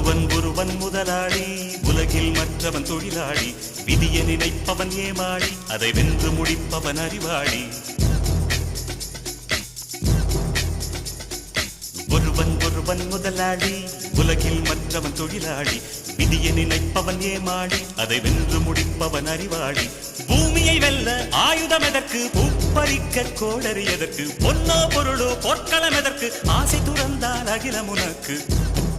ஒருவன் முதலாளி, உலகில் மற்றவன் தொழிலாளி. விதியை நினைப்பவன் ஏமாளி, அதை வென்று முடிப்பவன் அறிவாளி. ஒருவன் முதலாளி, உலகில் மற்றவன் தொழிலாளி. விதியை நினைப்பவன் ஏமாளி, அதை வென்று முடிப்பவன் அறிவாளி. பூமியை வெல்ல ஆயுதம் எதற்கு, பூப்பறிக்க கோடரி எதற்கு, பொன்னோ பொருளோ பொற்களம் எதற்கு, ஆசை துறந்தால் அகிலம் உனக்கு.